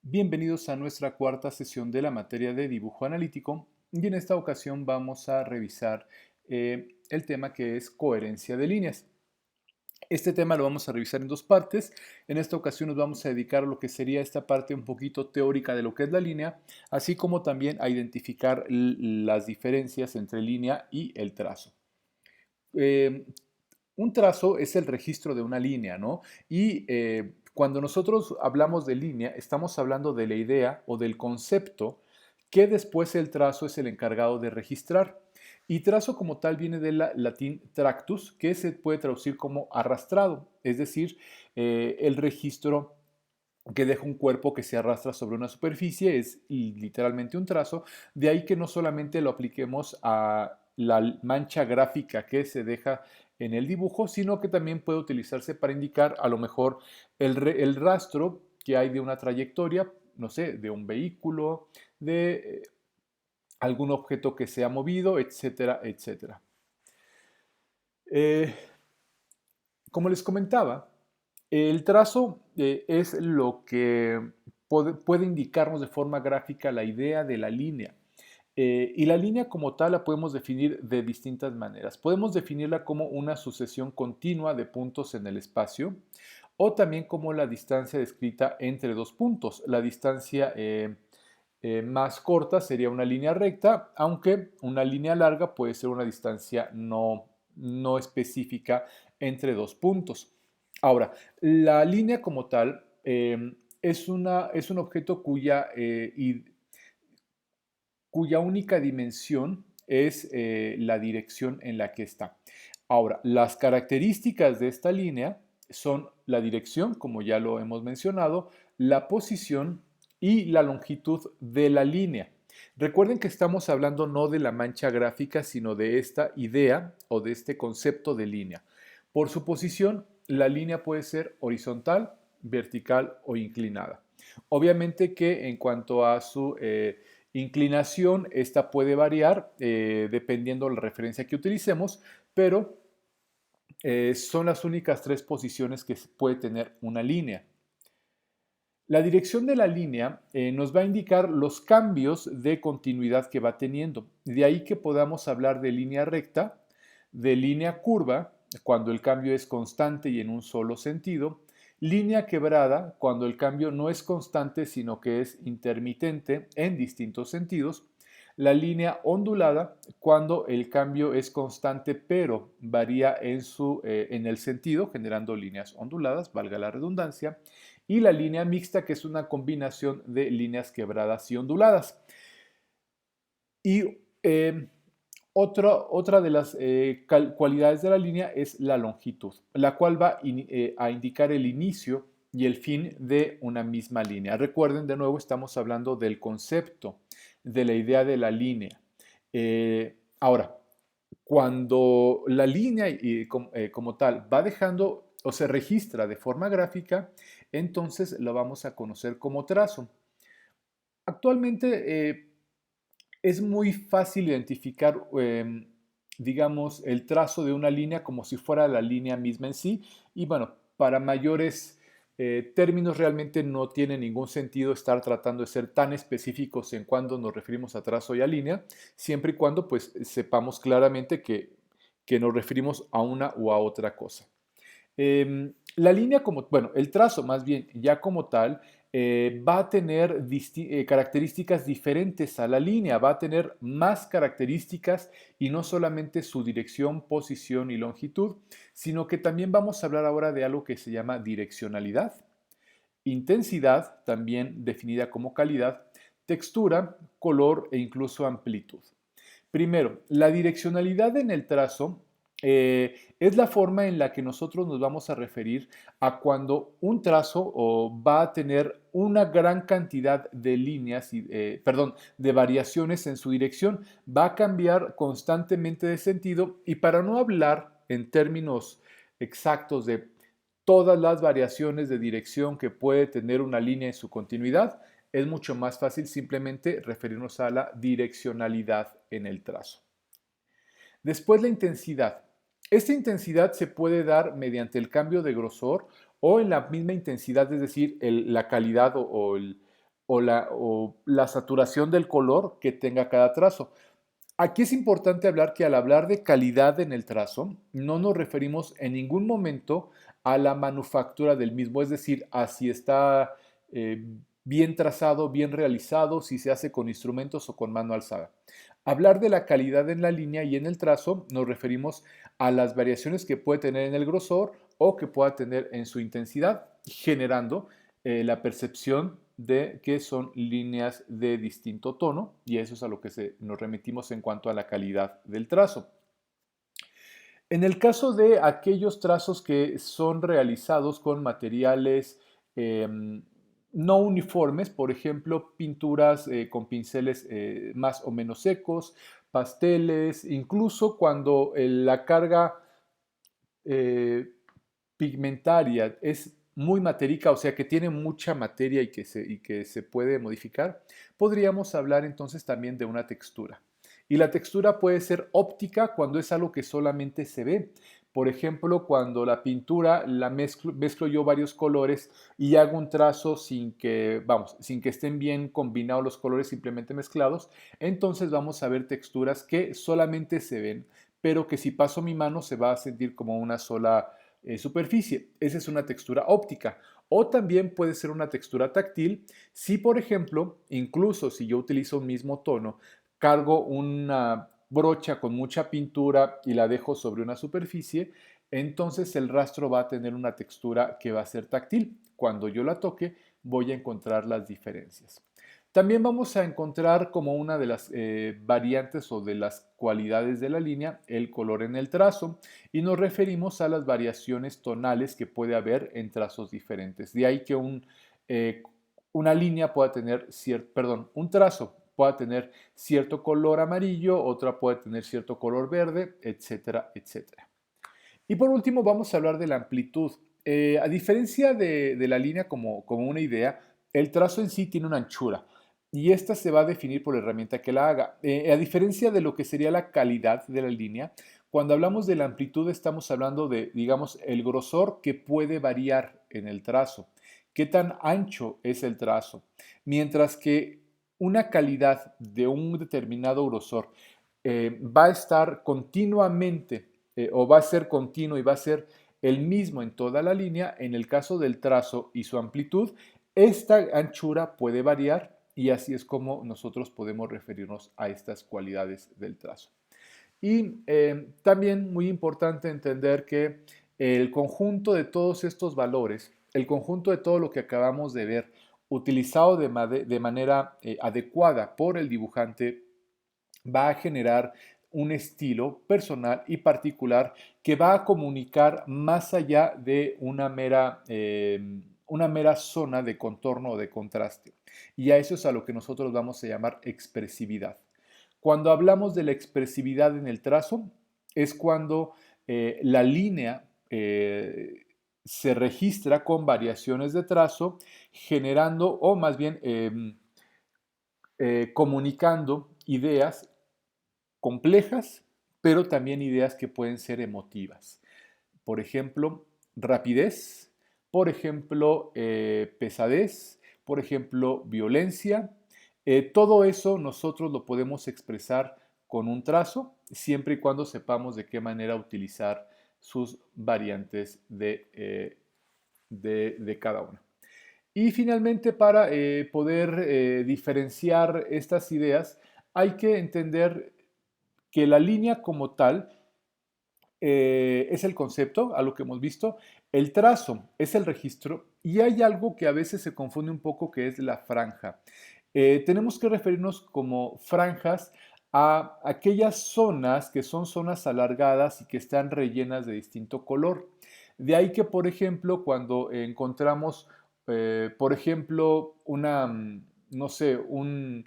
Bienvenidos a nuestra cuarta sesión de la materia de dibujo analítico y en esta ocasión vamos a revisar el tema que es coherencia de líneas. Este tema lo vamos a revisar en dos partes. En esta ocasión nos vamos a dedicar a lo que sería esta parte un poquito teórica de lo que es la línea, así como también a identificar las diferencias entre línea y el trazo. Eh, un trazo es el registro de una línea, ¿no? Y cuando nosotros hablamos de línea, estamos hablando de la idea o del concepto que después el trazo es el encargado de registrar. Y trazo como tal viene del latín tractus, que se puede traducir como arrastrado, es decir, el registro que deja un cuerpo que se arrastra sobre una superficie, es literalmente un trazo, de ahí que no solamente lo apliquemos a la mancha gráfica que se deja en el dibujo, sino que también puede utilizarse para indicar a lo mejor el rastro que hay de una trayectoria, no sé, de un vehículo, de algún objeto que se ha movido, etcétera, etcétera. Eh, Como les comentaba, el trazo es lo que puede indicarnos de forma gráfica la idea de la línea. Y la línea como tal la podemos definir de distintas maneras. Podemos definirla como una sucesión continua de puntos en el espacio o también como la distancia descrita entre dos puntos. La distancia más corta sería una línea recta, aunque una línea larga puede ser una distancia no específica entre dos puntos. Ahora, la línea como tal es un objeto cuya única dimensión es la dirección en la que está. Ahora, las características de esta línea son la dirección, como ya lo hemos mencionado, la posición y la longitud de la línea. Recuerden que estamos hablando no de la mancha gráfica, sino de esta idea o de este concepto de línea. Por su posición, la línea puede ser horizontal, vertical o inclinada. Obviamente que en cuanto a su inclinación, esta puede variar dependiendo de la referencia que utilicemos, pero son las únicas tres posiciones que puede tener una línea. La dirección de la línea nos va a indicar los cambios de continuidad que va teniendo. De ahí que podamos hablar de línea recta, de línea curva, cuando el cambio es constante y en un solo sentido, línea quebrada, cuando el cambio no es constante, sino que es intermitente en distintos sentidos, la línea ondulada, cuando el cambio es constante pero varía en el sentido, generando líneas onduladas, valga la redundancia, y la línea mixta, que es una combinación de líneas quebradas y onduladas. Y otra de las cualidades de la línea es la longitud, la cual va a indicar el inicio y el fin de una misma línea. Recuerden, de nuevo, estamos hablando del concepto, de la idea de la línea. Ahora, cuando la línea como tal va dejando o se registra de forma gráfica, entonces lo vamos a conocer como trazo. Actualmente es muy fácil identificar, digamos, el trazo de una línea como si fuera la línea misma en sí. Y bueno, para mayores términos realmente no tiene ningún sentido estar tratando de ser tan específicos en cuando nos referimos a trazo y a línea, siempre y cuando pues sepamos claramente que nos referimos a una o a otra cosa. La línea bueno, el trazo más bien, ya como tal, va a tener características diferentes a la línea, va a tener más características y no solamente su dirección, posición y longitud, sino que también vamos a hablar ahora de algo que se llama direccionalidad, intensidad, también definida como calidad, textura, color e incluso amplitud. Primero, la direccionalidad en el trazo es la forma en la que nosotros nos vamos a referir a cuando un trazo va a tener una gran cantidad de líneas, perdón, de variaciones en su dirección. Va a cambiar constantemente de sentido y para no hablar en términos exactos de todas las variaciones de dirección que puede tener una línea en su continuidad, es mucho más fácil simplemente referirnos a la direccionalidad en el trazo. Después la intensidad. Esta intensidad se puede dar mediante el cambio de grosor o en la misma intensidad, es decir, la calidad o la saturación del color que tenga cada trazo. Aquí es importante hablar que al hablar de calidad en el trazo, no nos referimos en ningún momento a la manufactura del mismo, es decir, a si está eh, bien trazado, bien realizado, si se hace con instrumentos o con mano alzada. Hablar de la calidad en la línea y en el trazo nos referimos a las variaciones que puede tener en el grosor o que pueda tener en su intensidad, generando la percepción de que son líneas de distinto tono, y eso es a lo que nos remitimos en cuanto a la calidad del trazo. En el caso de aquellos trazos que son realizados con materiales no uniformes, por ejemplo, pinturas con pinceles más o menos secos, pasteles, incluso cuando la carga eh, pigmentaria es muy matérica, o sea que tiene mucha materia y que se puede modificar, podríamos hablar entonces también de una textura. Y la textura puede ser óptica cuando es algo que solamente se ve. Por ejemplo, cuando la pintura la mezclo yo varios colores y hago un trazo sin que estén bien combinados los colores, simplemente mezclados, entonces vamos a ver texturas que solamente se ven, pero que si paso mi mano se va a sentir como una sola superficie. Esa es una textura óptica. O también puede ser una textura táctil si, por ejemplo, incluso si yo utilizo un mismo tono, cargo una brocha con mucha pintura y la dejo sobre una superficie, entonces el rastro va a tener una textura que va a ser táctil. Cuando yo la toque, voy a encontrar las diferencias. También vamos a encontrar como una de las variantes o de las cualidades de la línea el color en el trazo, y nos referimos a las variaciones tonales que puede haber en trazos diferentes. De ahí que una línea pueda tener un trazo pueda tener cierto color amarillo, otra puede tener cierto color verde, etcétera, etcétera. Y por último vamos a hablar de la amplitud. A diferencia de la línea como una idea, el trazo en sí tiene una anchura y esta se va a definir por la herramienta que la haga. A diferencia de lo que sería la calidad de la línea, cuando hablamos de la amplitud estamos hablando de, digamos, el grosor que puede variar en el trazo, qué tan ancho es el trazo, mientras que una calidad de un determinado grosor va a estar continuamente o va a ser continuo y va a ser el mismo en toda la línea. En el caso del trazo y su amplitud, esta anchura puede variar y así es como nosotros podemos referirnos a estas cualidades del trazo. Y también muy importante entender que el conjunto de todos estos valores, el conjunto de todo lo que acabamos de ver, utilizado de manera adecuada por el dibujante, va a generar un estilo personal y particular que va a comunicar más allá de una mera zona de contorno o de contraste. Y a eso es a lo que nosotros vamos a llamar expresividad. Cuando hablamos de la expresividad en el trazo, es cuando la línea se registra con variaciones de trazo, generando o más bien comunicando ideas complejas, pero también ideas que pueden ser emotivas. Por ejemplo, rapidez, por ejemplo, pesadez, por ejemplo, violencia. Todo eso nosotros lo podemos expresar con un trazo, siempre y cuando sepamos de qué manera utilizar sus variantes de cada una. Y finalmente, para poder diferenciar estas ideas, hay que entender que la línea como tal es el concepto, a lo que hemos visto, el trazo es el registro y hay algo que a veces se confunde un poco que es la franja. Tenemos que referirnos como franjas a aquellas zonas que son zonas alargadas y que están rellenas de distinto color. De ahí que, por ejemplo, cuando encontramos, por ejemplo, no sé, un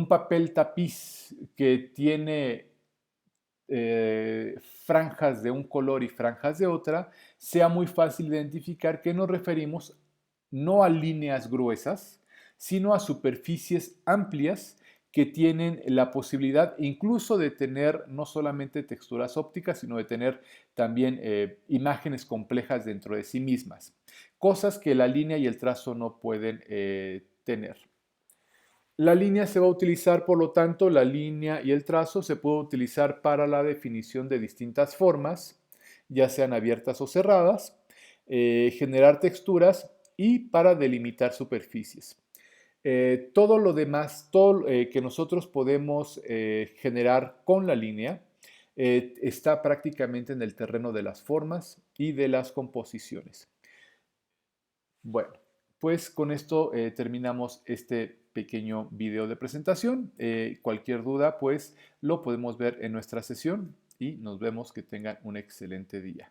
papel tapiz que tiene franjas de un color y franjas de otra, sea muy fácil identificar que nos referimos no a líneas gruesas, sino a superficies amplias que tienen la posibilidad incluso de tener no solamente texturas ópticas, sino de tener también imágenes complejas dentro de sí mismas, cosas que la línea y el trazo no pueden tener. La línea se va a utilizar, por lo tanto, la línea y el trazo se puede utilizar para la definición de distintas formas, ya sean abiertas o cerradas, generar texturas y para delimitar superficies. Todo lo demás, todo que nosotros podemos generar con la línea, está prácticamente en el terreno de las formas y de las composiciones. Bueno, pues con esto terminamos este pequeño video de presentación. Cualquier duda, pues lo podemos ver en nuestra sesión y nos vemos. Que tengan un excelente día.